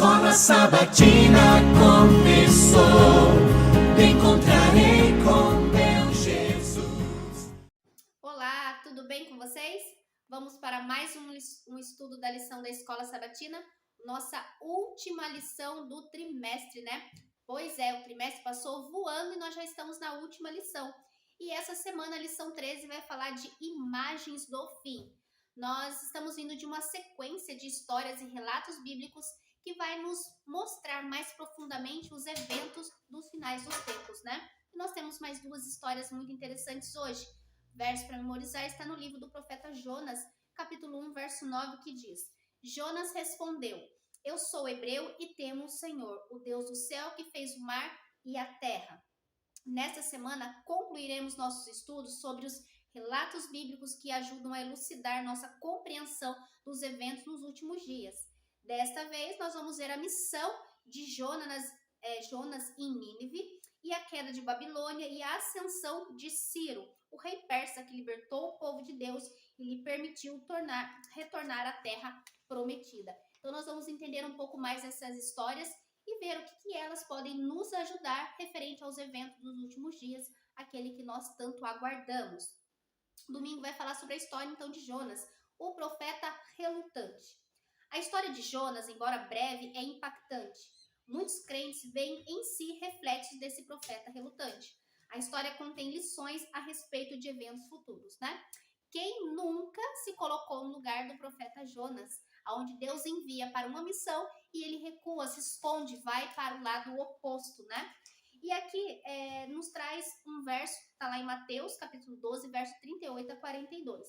Escola Sabatina começou, te encontrarei com meu Jesus. Olá, tudo bem com vocês? Vamos para mais um estudo da lição da Escola Sabatina, nossa última lição do trimestre, né? Pois é, o trimestre passou voando e nós já estamos na última lição. E essa semana, a lição 13 vai falar de imagens do fim. Nós estamos vindo de uma sequência de histórias e relatos bíblicos que vai nos mostrar mais profundamente os eventos dos finais dos tempos, né? E nós temos mais duas histórias muito interessantes hoje. O verso para memorizar está no livro do profeta Jonas, capítulo 1, verso 9, que diz: Jonas respondeu: Eu sou hebreu e temo o Senhor, o Deus do céu que fez o mar e a terra. Nesta semana, concluiremos nossos estudos sobre os relatos bíblicos que ajudam a elucidar nossa compreensão dos eventos nos últimos dias. Desta vez, nós vamos ver a missão de Jonas em Nínive e a queda de Babilônia e a ascensão de Ciro, o rei persa que libertou o povo de Deus e lhe permitiu retornar à terra prometida. Então, nós vamos entender um pouco mais dessas histórias e ver o que elas podem nos ajudar referente aos eventos dos últimos dias, aquele que nós tanto aguardamos. Domingo vai falar sobre a história, então, de Jonas, o profeta relutante. A história de Jonas, embora breve, é impactante. Muitos crentes veem em si reflexos desse profeta relutante. A história contém lições a respeito de eventos futuros, né? Quem nunca se colocou no lugar do profeta Jonas, onde Deus envia para uma missão e ele recua, se esconde, vai para o lado oposto, né? E aqui nos traz um verso, está lá em Mateus, capítulo 12, verso 38 a 42.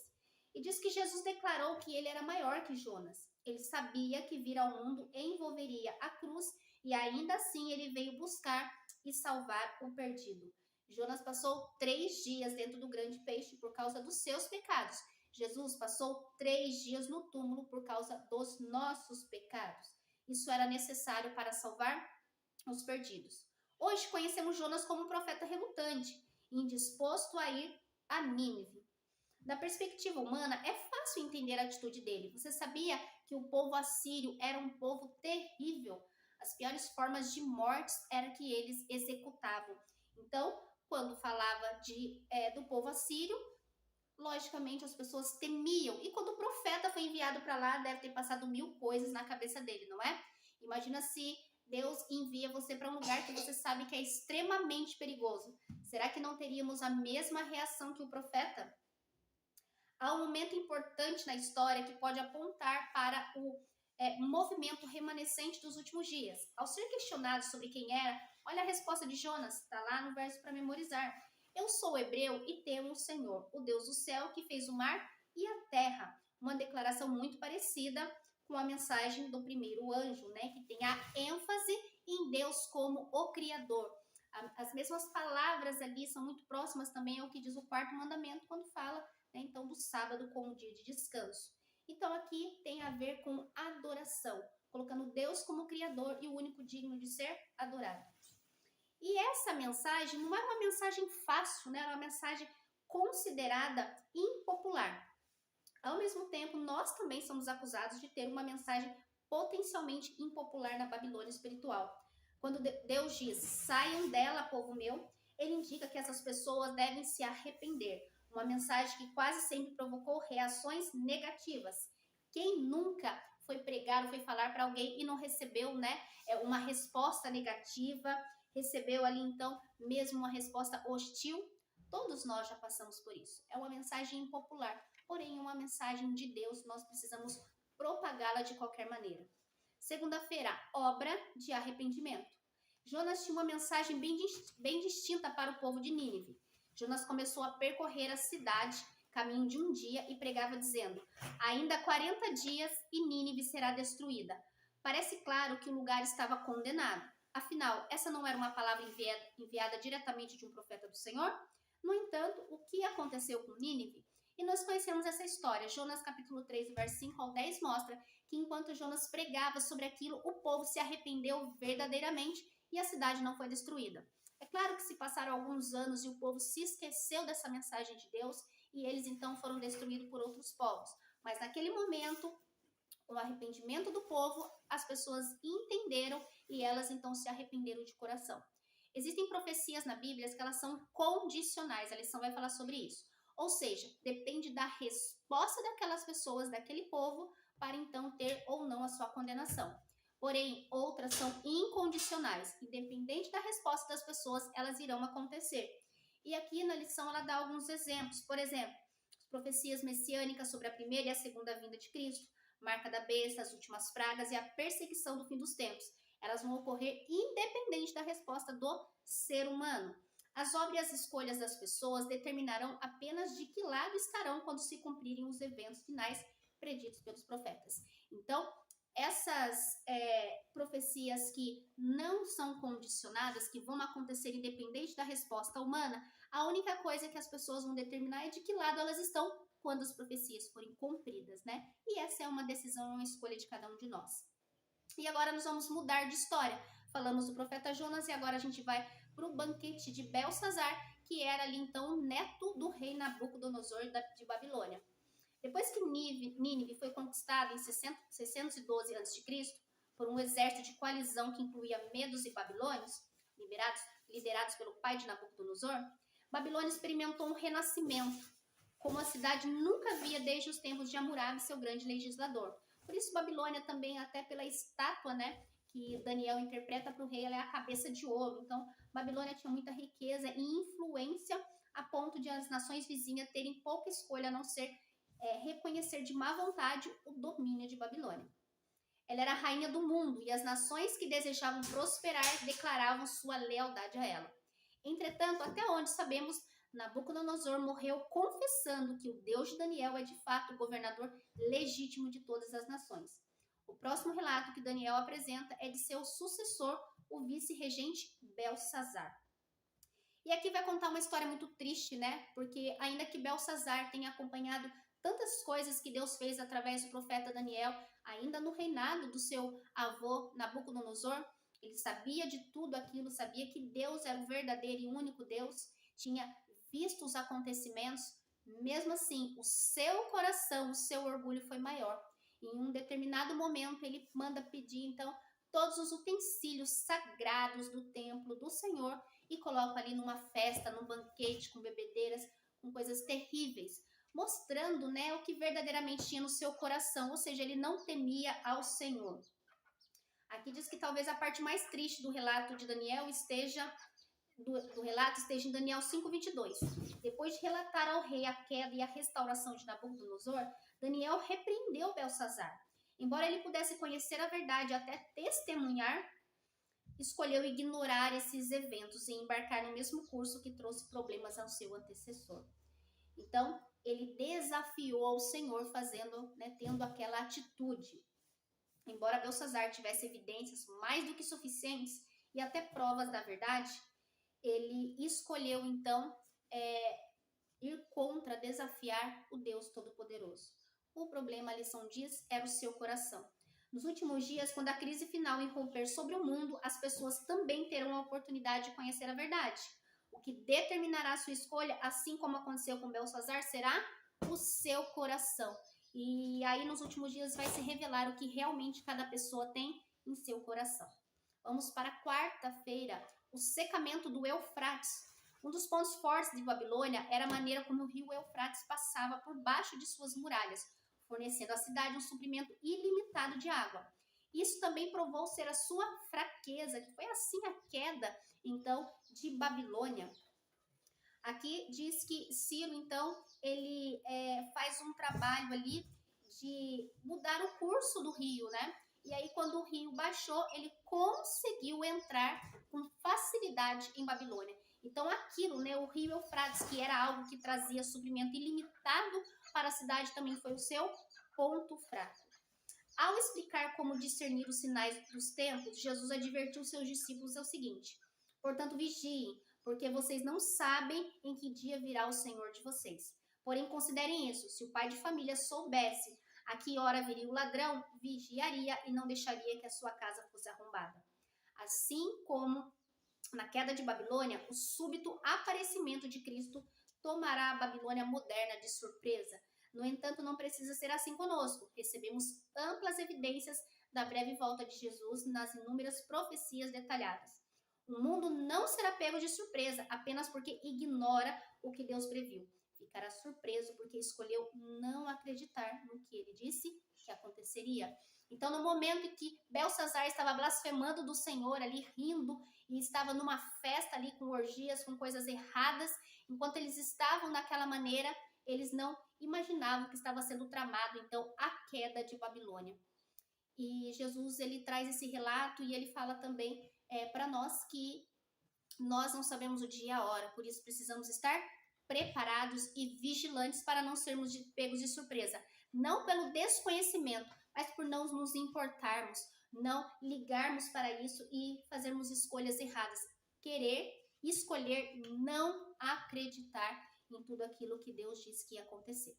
E diz que Jesus declarou que ele era maior que Jonas. Ele sabia que vir ao mundo envolveria a cruz e ainda assim ele veio buscar e salvar o perdido. Jonas passou 3 dias dentro do grande peixe por causa dos seus pecados. Jesus passou 3 dias no túmulo por causa dos nossos pecados. Isso era necessário para salvar os perdidos. Hoje conhecemos Jonas como um profeta relutante, indisposto a ir a Nínive. Da perspectiva humana, é fácil entender a atitude dele. Você sabia que o povo assírio era um povo terrível? As piores formas de mortes eram que eles executavam. Então, quando falava do povo assírio, logicamente as pessoas temiam. E quando o profeta foi enviado para lá, deve ter passado 1000 coisas na cabeça dele, não é? Imagina se Deus envia você para um lugar que você sabe que é extremamente perigoso. Será que não teríamos a mesma reação que o profeta? Há um momento importante na história que pode apontar para o movimento remanescente dos últimos dias. Ao ser questionado sobre quem era, olha a resposta de Jonas, está lá no verso para memorizar. Eu sou hebreu e temo o Senhor, o Deus do céu que fez o mar e a terra. Uma declaração muito parecida com a mensagem do primeiro anjo, né, que tem a ênfase em Deus como o Criador. As mesmas palavras ali são muito próximas também ao que diz o quarto mandamento quando fala, né, então, do sábado como dia de descanso. Então, aqui tem a ver com adoração, colocando Deus como Criador e o único digno de ser adorado. E essa mensagem não é uma mensagem fácil, né? É uma mensagem considerada impopular. Ao mesmo tempo, nós também somos acusados de ter uma mensagem potencialmente impopular na Babilônia espiritual. Quando Deus diz, saiam dela, povo meu, ele indica que essas pessoas devem se arrepender. Uma mensagem que quase sempre provocou reações negativas. Quem nunca foi pregar ou foi falar para alguém e não recebeu, né, uma resposta negativa, recebeu ali então mesmo uma resposta hostil? Todos nós já passamos por isso. É uma mensagem impopular, porém uma mensagem de Deus, nós precisamos propagá-la de qualquer maneira. Segunda-feira, obra de arrependimento. Jonas tinha uma mensagem bem distinta para o povo de Nínive. Jonas começou a percorrer a cidade, caminho de um dia, e pregava dizendo, ainda 40 dias e Nínive será destruída. Parece claro que o lugar estava condenado. Afinal, essa não era uma palavra enviada diretamente de um profeta do Senhor? No entanto, o que aconteceu com Nínive? E nós conhecemos essa história. Jonas capítulo 3, verso 5 ao 10 mostra que enquanto Jonas pregava sobre aquilo, o povo se arrependeu verdadeiramente e a cidade não foi destruída. É claro que se passaram alguns anos e o povo se esqueceu dessa mensagem de Deus e eles então foram destruídos por outros povos. Mas naquele momento, o arrependimento do povo, as pessoas entenderam e elas então se arrependeram de coração. Existem profecias na Bíblia que elas são condicionais, a lição vai falar sobre isso. Ou seja, depende da resposta daquelas pessoas, daquele povo, para então ter ou não a sua condenação. Porém, outras são incondicionais, independente da resposta das pessoas, elas irão acontecer. E aqui na lição ela dá alguns exemplos. Por exemplo, as profecias messiânicas sobre a primeira e a segunda vinda de Cristo, marca da besta, as últimas pragas e a perseguição do fim dos tempos. Elas vão ocorrer independente da resposta do ser humano. As obras e as escolhas das pessoas determinarão apenas de que lado estarão quando se cumprirem os eventos finais preditos pelos profetas. Então, essas profecias que não são condicionadas, que vão acontecer independente da resposta humana, a única coisa que as pessoas vão determinar é de que lado elas estão quando as profecias forem cumpridas, né? E essa é uma decisão, uma escolha de cada um de nós. E agora nós vamos mudar de história. Falamos do profeta Jonas e agora a gente vai para o banquete de Belsazar, que era ali então o neto do rei Nabucodonosor de Babilônia. Depois que Nínive foi conquistada em 612 a.C. por um exército de coalizão que incluía medos e babilônios, liderados pelo pai de Nabucodonosor, Babilônia experimentou um renascimento, como a cidade nunca via desde os tempos de Hammurabi, seu grande legislador. Por isso, Babilônia também, até pela estátua, né, que Daniel interpreta para o rei, ela é a cabeça de ouro. Então, Babilônia tinha muita riqueza e influência a ponto de as nações vizinhas terem pouca escolha a não ser reconhecer de má vontade o domínio de Babilônia. Ela era a rainha do mundo e as nações que desejavam prosperar declaravam sua lealdade a ela. Entretanto, até onde sabemos, Nabucodonosor morreu confessando que o Deus de Daniel é de fato o governador legítimo de todas as nações. O próximo relato que Daniel apresenta é de seu sucessor, o vice-regente Belsazar. E aqui vai contar uma história muito triste, né? Porque ainda que Belsazar tenha acompanhado tantas coisas que Deus fez através do profeta Daniel, ainda no reinado do seu avô Nabucodonosor, ele sabia de tudo aquilo, sabia que Deus era o verdadeiro e único Deus, tinha visto os acontecimentos, mesmo assim, o seu coração, o seu orgulho foi maior. Em um determinado momento, ele manda pedir, então, todos os utensílios sagrados do templo do Senhor e coloca ali numa festa, num banquete, com bebedeiras, com coisas terríveis, mostrando, né, o que verdadeiramente tinha no seu coração, ou seja, ele não temia ao Senhor. Aqui diz que talvez a parte mais triste do relato de Daniel esteja em Daniel 5:22. Depois de relatar ao rei a queda e a restauração de Nabucodonosor, Daniel repreendeu Belsazar. Embora ele pudesse conhecer a verdade e até testemunhar, escolheu ignorar esses eventos e embarcar no mesmo curso que trouxe problemas ao seu antecessor. Então, ele desafiou ao Senhor tendo aquela atitude. Embora Belsazar tivesse evidências mais do que suficientes e até provas da verdade, ele escolheu então ir contra, desafiar o Deus Todo-Poderoso. O problema, a lição diz, era o seu coração. Nos últimos dias, quando a crise final irromper sobre o mundo, as pessoas também terão a oportunidade de conhecer a verdade. O que determinará a sua escolha, assim como aconteceu com Belsazar, será o seu coração. E aí, nos últimos dias, vai se revelar o que realmente cada pessoa tem em seu coração. Vamos para a quarta-feira, o secamento do Eufrates. Um dos pontos fortes de Babilônia era a maneira como o rio Eufrates passava por baixo de suas muralhas, fornecendo à cidade um suprimento ilimitado de água. Isso também provou ser a sua fraqueza, que foi assim a queda, então, de Babilônia. Aqui diz que Ciro, então, ele faz um trabalho ali de mudar o curso do rio, né? E aí, quando o rio baixou, ele conseguiu entrar com facilidade em Babilônia. Então, aquilo, né, o rio Eufrates, que era algo que trazia suprimento ilimitado para a cidade, também foi o seu ponto fraco. Ao explicar como discernir os sinais dos tempos, Jesus advertiu seus discípulos o seguinte: portanto, vigiem, porque vocês não sabem em que dia virá o Senhor de vocês. Porém, considerem isso: se o pai de família soubesse a que hora viria o ladrão, vigiaria e não deixaria que a sua casa fosse arrombada. Assim como na queda de Babilônia, o súbito aparecimento de Cristo tomará a Babilônia moderna de surpresa. No entanto, não precisa ser assim conosco. Recebemos amplas evidências da breve volta de Jesus nas inúmeras profecias detalhadas. O mundo não será pego de surpresa apenas porque ignora o que Deus previu. Ficará surpreso porque escolheu não acreditar no que ele disse que aconteceria. Então, no momento em que Belsazar estava blasfemando do Senhor ali, rindo, e estava numa festa ali com orgias, com coisas erradas, enquanto eles estavam daquela maneira, eles não imaginavam que estava sendo tramado, então, a queda de Babilônia. E Jesus, ele traz esse relato e ele fala também para nós que nós não sabemos o dia e a hora, por isso precisamos estar preparados e vigilantes para não sermos pegos de surpresa. Não pelo desconhecimento, mas por não nos importarmos, não ligarmos para isso e fazermos escolhas erradas. Querer, escolher, não acreditar em tudo aquilo que Deus disse que ia acontecer.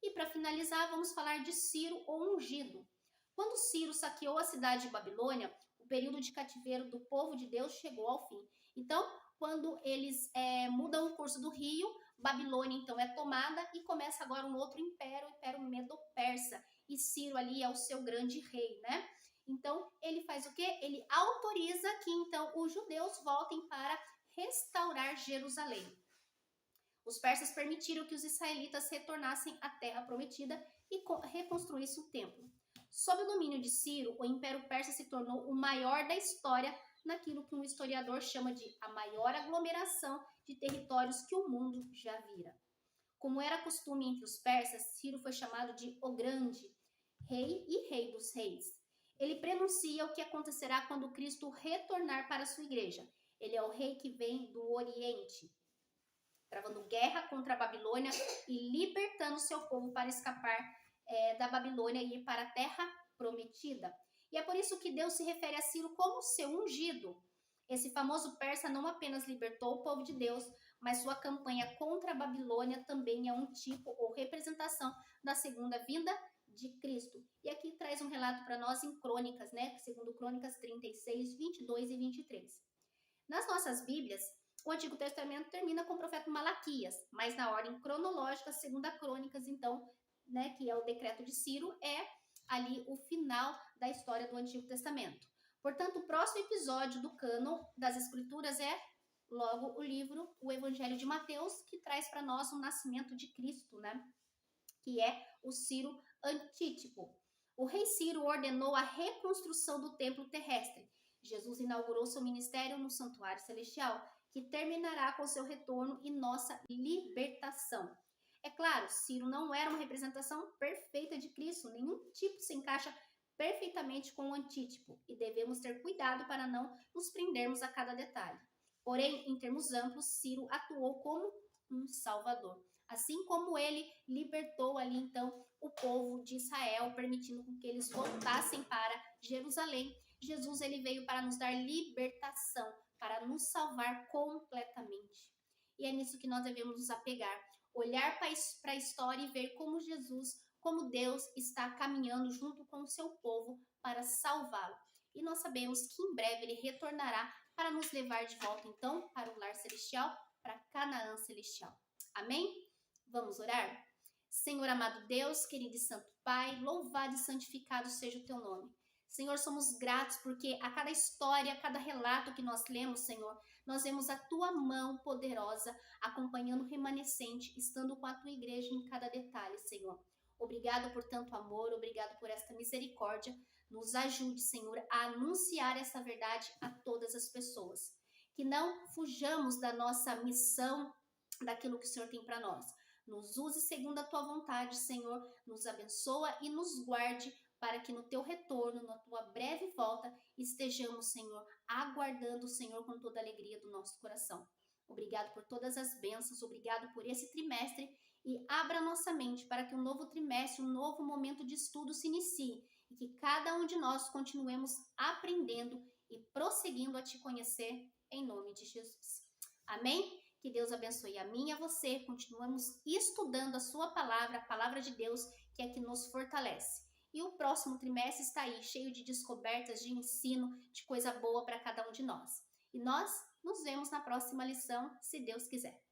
E para finalizar, vamos falar de Ciro, o ungido. Quando Ciro saqueou a cidade de Babilônia, o período de cativeiro do povo de Deus chegou ao fim. Então, quando eles mudam o curso do rio, Babilônia então é tomada e começa agora um outro império, o Império Medo-Persa. E Ciro ali é o seu grande rei, né? Então, ele faz o quê? Ele autoriza que então os judeus voltem para restaurar Jerusalém. Os persas permitiram que os israelitas retornassem à terra prometida e reconstruíssem o templo. Sob o domínio de Ciro, o Império Persa se tornou o maior da história naquilo que um historiador chama de a maior aglomeração de territórios que o mundo já vira. Como era costume entre os persas, Ciro foi chamado de o Grande, rei e rei dos reis. Ele prenuncia o que acontecerá quando Cristo retornar para sua igreja. Ele é o rei que vem do Oriente, travando guerra contra a Babilônia e libertando seu povo para escapar da Babilônia e ir para a terra prometida. E é por isso que Deus se refere a Ciro como seu ungido. Esse famoso persa não apenas libertou o povo de Deus, mas sua campanha contra a Babilônia também é um tipo ou representação da segunda vinda de Cristo. E aqui traz um relato para nós em Crônicas, né? Segundo Crônicas 36, 22 e 23. Nas nossas Bíblias, o Antigo Testamento termina com o profeta Malaquias, mas na ordem cronológica, segunda Crônicas, então, né, que é o decreto de Ciro, é ali o final da história do Antigo Testamento. Portanto, o próximo episódio do cânon das Escrituras é logo o livro, o Evangelho de Mateus, que traz para nós o nascimento de Cristo, né? Que é o Ciro Antítipo. O rei Ciro ordenou a reconstrução do templo terrestre. Jesus inaugurou seu ministério no santuário celestial, que terminará com seu retorno e nossa libertação. É claro, Ciro não era uma representação perfeita de Cristo, nenhum tipo se encaixa perfeitamente com o antítipo e devemos ter cuidado para não nos prendermos a cada detalhe. Porém, em termos amplos, Ciro atuou como um salvador. Assim como ele libertou ali então o povo de Israel, permitindo que eles voltassem para Jerusalém, Jesus ele veio para nos dar libertação, para nos salvar completamente. E é nisso que nós devemos nos apegar, olhar para a história e ver como Jesus, como Deus está caminhando junto com o seu povo para salvá-lo. E nós sabemos que em breve ele retornará para nos levar de volta então para o lar celestial, para Canaã celestial. Amém? Vamos orar? Senhor amado Deus, querido e santo Pai, louvado e santificado seja o teu nome. Senhor, somos gratos porque a cada história, a cada relato que nós lemos, Senhor, nós vemos a tua mão poderosa acompanhando o remanescente, estando com a tua igreja em cada detalhe, Senhor. Obrigado por tanto amor, obrigado por esta misericórdia. Nos ajude, Senhor, a anunciar essa verdade a todas as pessoas. Que não fujamos da nossa missão, daquilo que o Senhor tem para nós. Nos use segundo a tua vontade, Senhor. Nos abençoa e nos guarde para que no teu retorno, na tua breve volta, estejamos, Senhor, aguardando o Senhor com toda a alegria do nosso coração. Obrigado por todas as bênçãos, obrigado por esse trimestre e abra nossa mente para que um novo trimestre, um novo momento de estudo se inicie e que cada um de nós continuemos aprendendo e prosseguindo a te conhecer em nome de Jesus. Amém? Que Deus abençoe a mim e a você. Continuamos estudando a sua palavra, a palavra de Deus, que é que nos fortalece. E o próximo trimestre está aí, cheio de descobertas, de ensino, de coisa boa para cada um de nós. E nós nos vemos na próxima lição, se Deus quiser.